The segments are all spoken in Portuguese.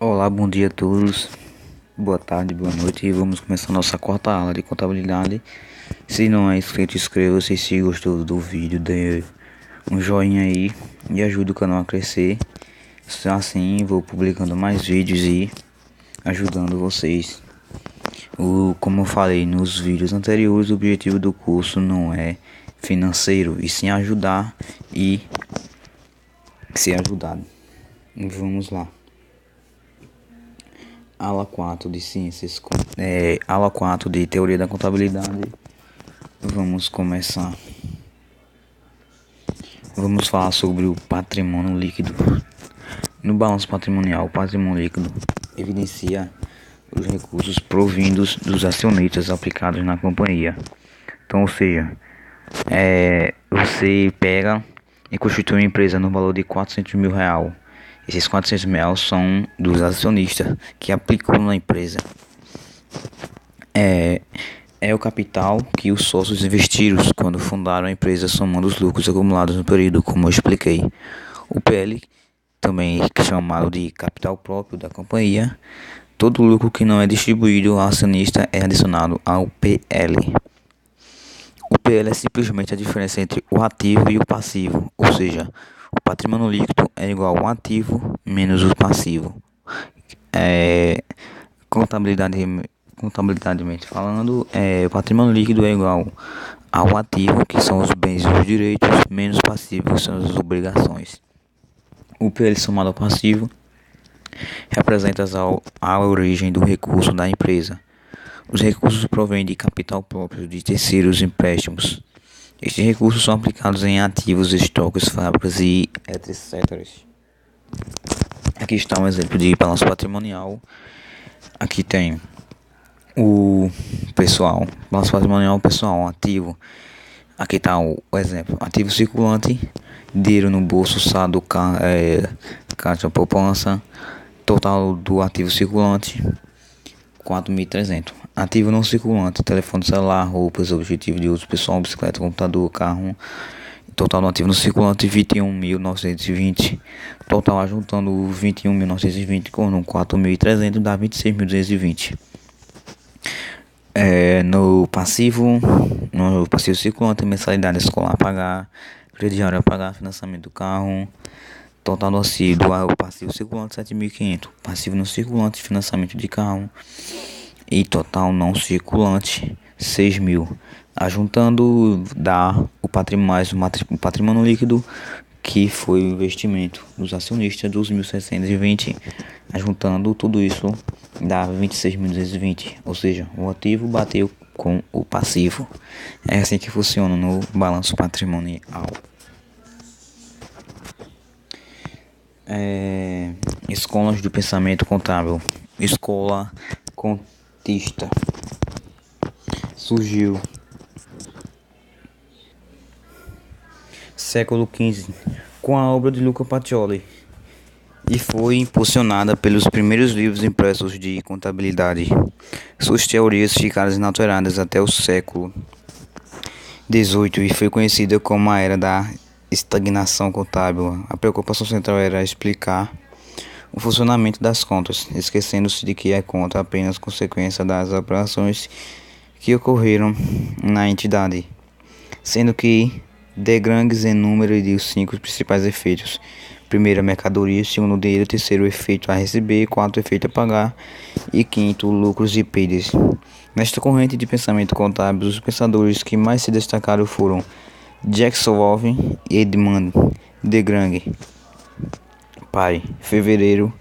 Olá, bom dia a todos, boa tarde, boa noite e vamos começar nossa quarta aula de contabilidade. Se não é inscrito, inscreva-se. Se gostou do vídeo, dê um joinha aí e ajude o canal a crescer. Assim vou publicando mais vídeos e ajudando vocês. Como eu falei nos vídeos anteriores, o objetivo do curso não é financeiro e sim ajudar e ser ajudado. Vamos lá. Aula 4 de Ciências, aula 4 de Teoria da Contabilidade. Vamos começar. Vamos falar sobre o patrimônio líquido. No balanço patrimonial, o patrimônio líquido evidencia os recursos provindos dos acionistas aplicados na companhia. Então, ou seja, você pega e constitui uma empresa no valor de R$400 mil. Esses R$400 mil são dos acionistas que aplicou na empresa. É o capital que os sócios investiram quando fundaram a empresa, somando os lucros acumulados no período, como eu expliquei. O PL, também chamado de capital próprio da companhia, todo lucro que não é distribuído ao acionista é adicionado ao PL. O PL é simplesmente a diferença entre o ativo e o passivo, ou seja, o patrimônio líquido é igual ao ativo menos o passivo. Contabilitademente falando, o patrimônio líquido é igual ao ativo, que são os bens e os direitos, menos passivo, que são as obrigações. O PL somado ao passivo representa a origem do recurso da empresa. Os recursos provêm de capital próprio de terceiros empréstimos. Estes recursos são aplicados em ativos, estoques, fábricas e etc. Aqui está um exemplo de balanço patrimonial. Aqui tem o pessoal, balanço patrimonial pessoal, ativo. Aqui está o exemplo: ativo circulante, dinheiro no bolso, saldo, caixa poupança, total do ativo circulante 4.300. Ativo não circulante, telefone celular, roupas, objetivo de uso pessoal, bicicleta, computador, carro. Total do ativo no circulante 21.920. Total ajuntando 21.920 com 4.300 dá 26.220. No passivo circulante, mensalidade escolar a pagar, crediário a pagar, financiamento do carro. Total do o passivo circulante 7.500. Passivo não circulante, financiamento de carro. E total não circulante 6.000. Ajuntando dá o patrimônio líquido, que foi o investimento dos acionistas, 2.620. Ajuntando tudo isso dá 26.220. Ou seja, o ativo bateu com o passivo. É assim que funciona no balanço patrimonial. Escolas do pensamento contábil. Escola contista surgiu século XV com a obra de Luca Pacioli e foi impulsionada pelos primeiros livros impressos de contabilidade. Suas teorias ficaram inalteradas até o século XVIII e foi conhecida como a Era da Estagnação Contábil. A preocupação central era explicar o funcionamento das contas, esquecendo-se de que a conta é apenas consequência das operações que ocorreram na entidade, sendo que de grandes em número de os 5 principais efeitos: primeiro, mercadoria; segundo, dinheiro; terceiro, efeito a receber; quarto, efeito a pagar; e quinto, lucros e perdas. Nesta corrente de pensamento contábil, os pensadores que mais se destacaram foram Jackson Wolff e Edmund de Grange. Pai, fevereiro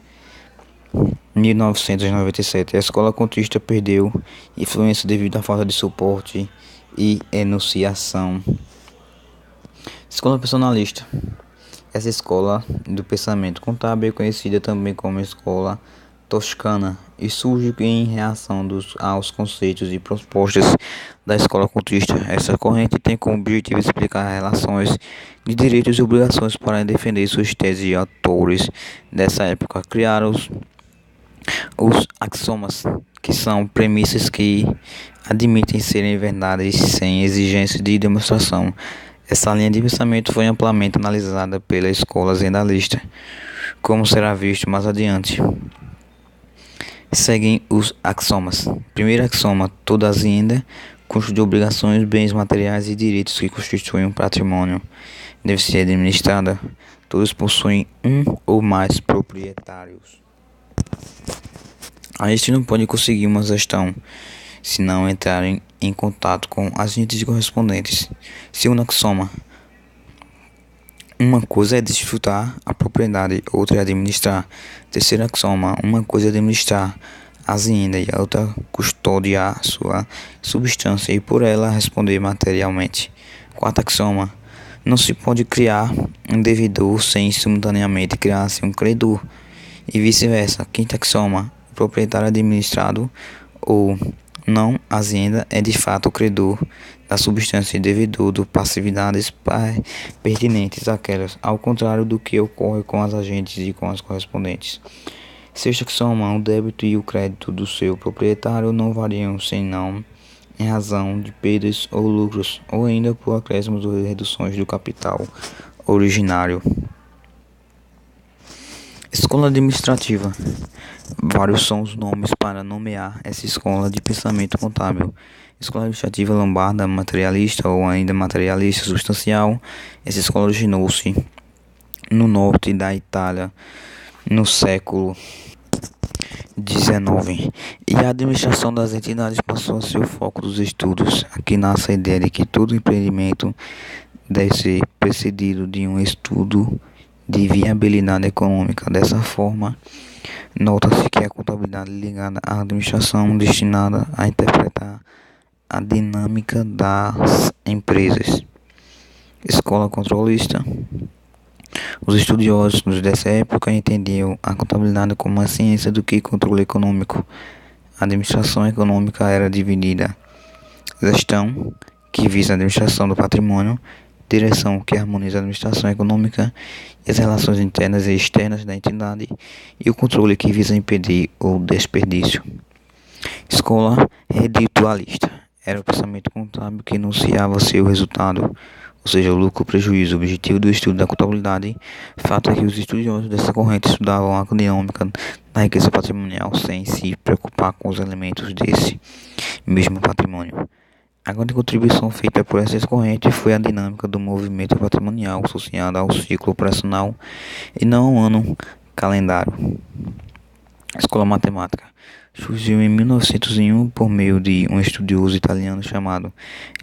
1997. A escola contista perdeu influência devido à falta de suporte e enunciação. Escola personalista. Essa escola do pensamento contábil é conhecida também como escola toscana e surge em reação aos conceitos e propostas da escola contista. Essa corrente tem como objetivo explicar relações de direitos e obrigações para defender suas teses, e autores dessa época criaram os axiomas, que são premissas que admitem serem verdades sem exigência de demonstração. Essa linha de pensamento foi amplamente analisada pela escola zendalista, como será visto mais adiante. Seguem os axiomas. Primeiro axioma: toda hacienda, conjunto de obrigações, bens materiais e direitos que constituem um patrimônio deve ser administrada. Todos possuem um ou mais proprietários. A este não pode conseguir uma gestão se não entrarem em contato com agentes correspondentes. Segundo axioma: uma coisa é desfrutar a propriedade, outra é administrar. Terceiro axioma: uma coisa é administrar a hacienda e a outra custodiar sua substância e por ela responder materialmente. Quarto axioma: não se pode criar um devedor sem simultaneamente criar-se um credor e vice-versa. Quinto axioma: o proprietário administrado ou não hacienda é de fato o credor da substância e devedor de passividades pertinentes àquelas, ao contrário do que ocorre com as agentes e com as correspondentes. Sexto axioma: o débito e o crédito do seu proprietário não variam senão em razão de perdas ou lucros, ou ainda por acréscimos ou reduções do capital originário. Escola administrativa. Vários são os nomes para nomear essa escola de pensamento contábil. Escola administrativa lombarda, materialista ou ainda materialista substancial. Essa escola originou-se no norte da Itália no século XIX e a administração das entidades passou a ser o foco dos estudos. Aqui nasce a ideia de que todo empreendimento deve ser precedido de um estudo de viabilidade econômica. Dessa forma, nota-se que a contabilidade ligada à administração destinada a interpretar a dinâmica das empresas. Escola controlista. Os estudiosos dessa época entendiam a contabilidade como a ciência do que controle econômico. A administração econômica era dividida: gestão, que visa a administração do patrimônio; direção, que harmoniza a administração econômica e as relações internas e externas da entidade; e o controle, que visa impedir o desperdício. Escola reditualista. Era o pensamento contábil que enunciava seu resultado, ou seja, o lucro ou prejuízo. O objetivo do estudo da contabilidade. Fato é que os estudiosos dessa corrente estudavam a dinâmica da riqueza patrimonial sem se preocupar com os elementos desse mesmo patrimônio. A grande contribuição feita por essas correntes foi a dinâmica do movimento patrimonial associada ao ciclo operacional e não ao ano calendário. Escola matemática. Surgiu em 1901 por meio de um estudioso italiano chamado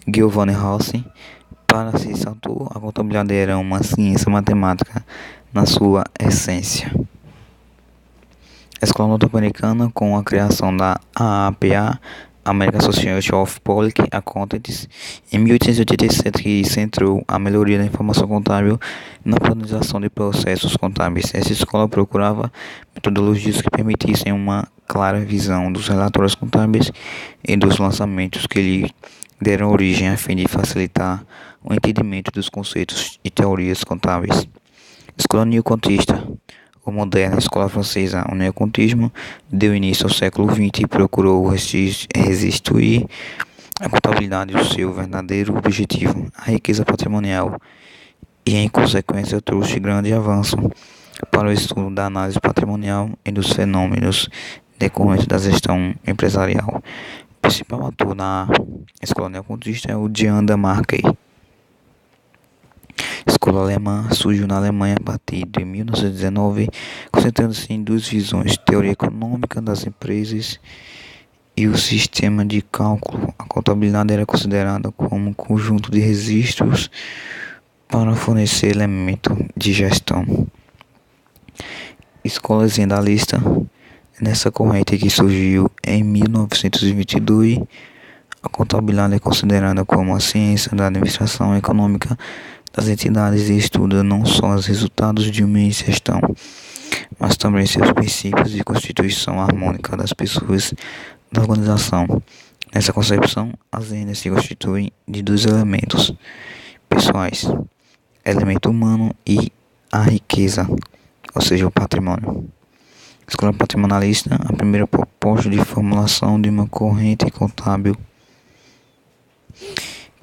Giovanni Rossi. Para se saltou, a contabilidade era uma ciência matemática na sua essência. A escola norte-americana, com a criação da AAPA, American Association of Public Accountants, em 1887, que centrou a melhoria da informação contábil na padronização de processos contábeis. Essa escola procurava metodologias que permitissem uma clara visão dos relatórios contábeis e dos lançamentos que lhe deram origem a fim de facilitar o entendimento dos conceitos e teorias contábeis. Escola neocontista. O moderna escola francesa, o neocontismo, deu início ao século XX e procurou restituir a contabilidade do seu verdadeiro objetivo, a riqueza patrimonial, e em consequência trouxe grande avanço para o estudo da análise patrimonial e dos fenômenos decorrentes da gestão empresarial. O principal ator na escola neocontista é o Jean de Marquet. A escola alemã surgiu na Alemanha a partir de 1919, concentrando-se em duas visões: teoria econômica das empresas e o sistema de cálculo. A contabilidade era considerada como um conjunto de registros para fornecer elementos de gestão. Escola zendalista. Nessa corrente, que surgiu em 1922, a contabilidade é considerada como a ciência da administração econômica das entidades e estuda não só os resultados de uma gestão, mas também seus princípios de constituição harmônica das pessoas da organização. Nessa concepção, as agendas se constituem de dois elementos pessoais: elemento humano e a riqueza, ou seja, o patrimônio. Escola patrimonialista, a primeira proposta de formulação de uma corrente contábil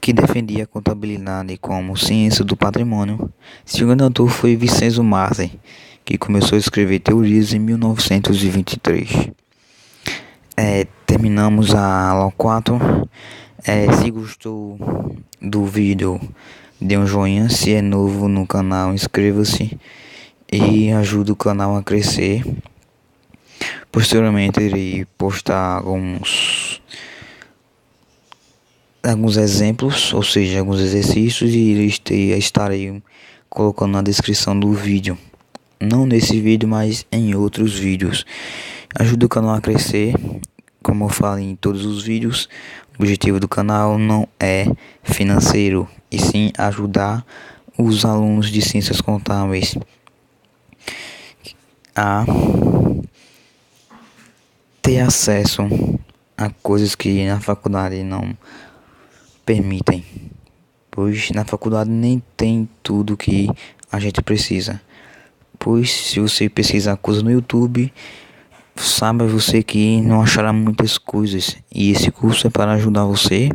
que defendia a contabilidade como ciência do patrimônio. Seu grande autor foi Vincenzo Marzi, que começou a escrever teorias em 1923. terminamos a aula 4. Se gostou do vídeo, dê um joinha. Se é novo no canal, inscreva-se e ajude o canal a crescer. Posteriormente irei postar alguns exemplos, ou seja, alguns exercícios, e estarei colocando na descrição do vídeo. Não nesse vídeo, mas em outros vídeos. Ajuda o canal a crescer. Como eu falo em todos os vídeos, o objetivo do canal não é financeiro, e sim ajudar os alunos de ciências contábeis a ter acesso a coisas que na faculdade não permitem, pois na faculdade nem tem tudo que a gente precisa. Pois se você pesquisar coisas no YouTube, saiba você que não achará muitas coisas, e esse curso é para ajudar você.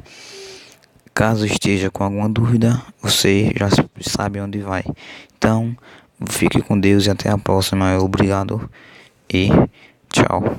Caso esteja com alguma dúvida, você já sabe onde vai. Então, fique com Deus e até a próxima. Obrigado e tchau.